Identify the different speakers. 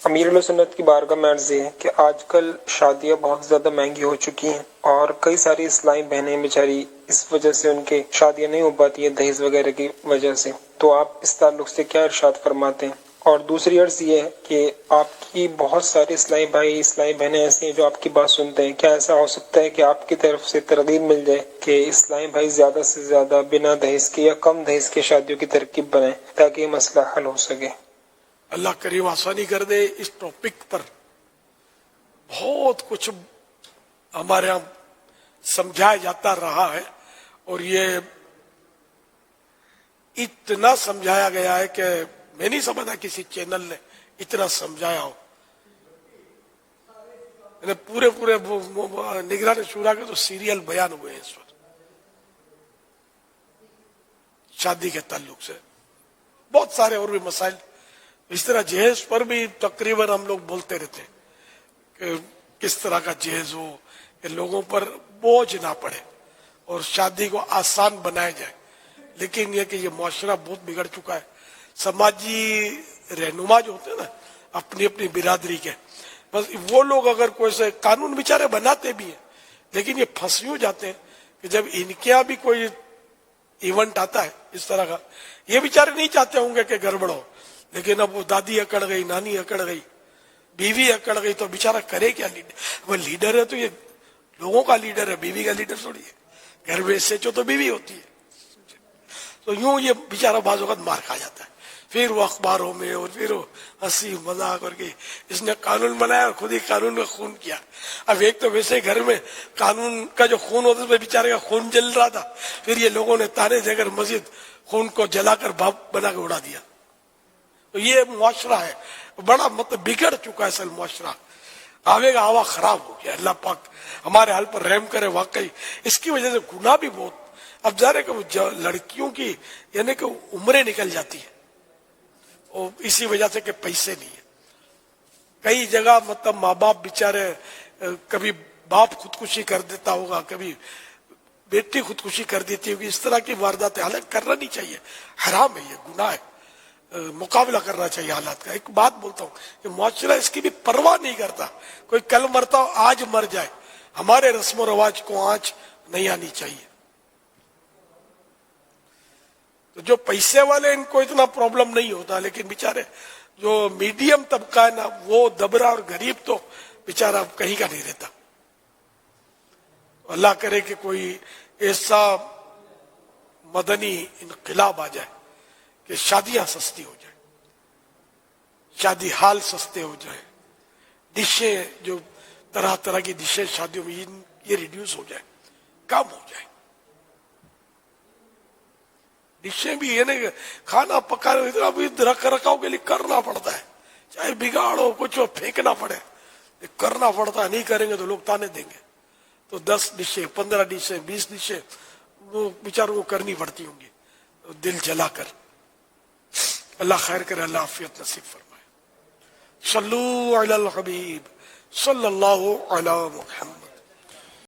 Speaker 1: امیر السنت کی بارگاہ میں عرض ہے کہ آج کل شادیاں بہت زیادہ مہنگی ہو چکی ہیں اور کئی ساری اسلامی بہنیں بیچاری اس وجہ سے ان کے شادیاں نہیں ہو پاتی ہیں دہیز وغیرہ کی وجہ سے، تو آپ اس تعلق سے کیا ارشاد فرماتے ہیں؟ اور دوسری عرض یہ ہے کہ آپ کی بہت سارے اسلامی بھائی اسلامی بہنیں ایسی ہیں جو آپ کی بات سنتے ہیں، کیا ایسا ہو سکتا ہے کہ آپ کی طرف سے ترغیب مل جائے کہ اسلامی بھائی زیادہ سے زیادہ بنا دہیز کے یا کم دہیز کے شادیوں کی ترکیب بنائیں تاکہ یہ مسئلہ حل ہو سکے؟
Speaker 2: اللہ کریم آسانی کر دے۔ اس ٹاپک پر بہت کچھ ہمارے یہاں سمجھایا جاتا رہا ہے، اور یہ اتنا سمجھایا گیا ہے کہ میں نہیں سمجھتا کسی چینل نے اتنا سمجھایا ہو۔ پورے نگران شورا کے تو سیریل بیان ہوئے ہیں اس وقت شادی کے تعلق سے، بہت سارے اور بھی مسائل اس طرح جہیز پر بھی تقریباً ہم لوگ بولتے رہتے ہیں کہ کس طرح کا جہیز ہو کہ لوگوں پر بوجھ نہ پڑے اور شادی کو آسان بنایا جائے، لیکن یہ کہ یہ معاشرہ بہت بگڑ چکا ہے۔ سماجی رہنما جو ہوتے ہیں نا اپنی اپنی برادری کے، بس وہ لوگ اگر کوئی سے قانون بیچارے بناتے بھی ہیں، لیکن یہ پھنس یوں جاتے ہیں کہ جب ان کے یہاں بھی کوئی ایونٹ آتا ہے اس طرح کا، یہ بیچارے نہیں چاہتے ہوں گے کہ گڑبڑ ہو، لیکن اب وہ دادی اکڑ گئی، نانی اکڑ گئی، بیوی اکڑ گئی، تو بیچارہ کرے کیا؟ وہ لیڈر ہے تو یہ لوگوں کا لیڈر ہے، بیوی کا لیڈر تھوڑی ہے۔ گھر میں سے تو بیوی ہوتی ہے، تو یوں یہ بیچارہ بعض اوقات مار کھا جاتا ہے، پھر وہ اخباروں میں اور پھر وہ ہنسی مذاق کر کے اس نے قانون بنایا اور خود ہی قانون میں خون کیا۔ اب ایک تو ویسے گھر میں قانون کا جو خون ہوتا ہے اس میں بیچارے کا خون جل رہا تھا، پھر یہ لوگوں نے تانے دے کر مزید خون کو جلا کر بھاپ بنا کے اڑا دیا۔ تو یہ معاشرہ ہے بڑا مطلب بگڑ چکا ہے اصل معاشرہ، آگے کا ہوا خراب ہو گیا۔ اللہ پاک ہمارے حال پر رحم کرے۔ واقعی اس کی وجہ سے گناہ بھی بہت، اب ظاہر ہے کہ لڑکیوں کی یعنی کہ عمریں نکل جاتی ہیں اور اسی وجہ سے کہ پیسے نہیں ہیں۔ کئی جگہ مطلب ماں باپ بیچارے، کبھی باپ خودکشی کر دیتا ہوگا، کبھی بیٹی خودکشی کر دیتی ہوگی، اس طرح کی وارداتیں حالانکہ کرنا نہیں چاہیے، حرام ہے، یہ گناہ ہے، مقابلہ کرنا چاہیے حالات کا۔ ایک بات بولتا ہوں کہ معاشرہ اس کی بھی پرواہ نہیں کرتا، کوئی کل مرتا ہو آج مر جائے، ہمارے رسم و رواج کو آنچ نہیں آنی چاہیے۔ تو جو پیسے والے ان کو اتنا پرابلم نہیں ہوتا، لیکن بیچارے جو میڈیم طبقہ ہے نا، وہ دبرا اور غریب تو بیچارہ کہیں کا نہیں رہتا۔ اللہ کرے کہ کوئی ایسا مدنی انقلاب آ جائے کہ شادیاں سستی ہو جائیں، شادی حال سستے ہو جائیں، ڈشیں جو طرح طرح کی ڈشیں شادیوں میں یہ ریڈیوس ہو جائے، کم ہو جائے۔ ڈشیں بھی یعنی کھانا پکانا اتنا بھی رکھ رکھاؤ کے لیے کرنا پڑتا ہے، چاہے بگاڑو کچھ پھینکنا پڑے، کرنا پڑتا ہے، نہیں کریں گے تو لوگ تانے دیں گے۔ تو 10 ڈشیں 15 ڈشیں 20 ڈشیں وہ بیچاروں کو کرنی پڑتی ہوں گی دل جلا کر۔ اللہ خیر کرے، اللہ عافیت نصیب فرمائے۔ صلو علی الحبیب صلی اللہ علی محمد۔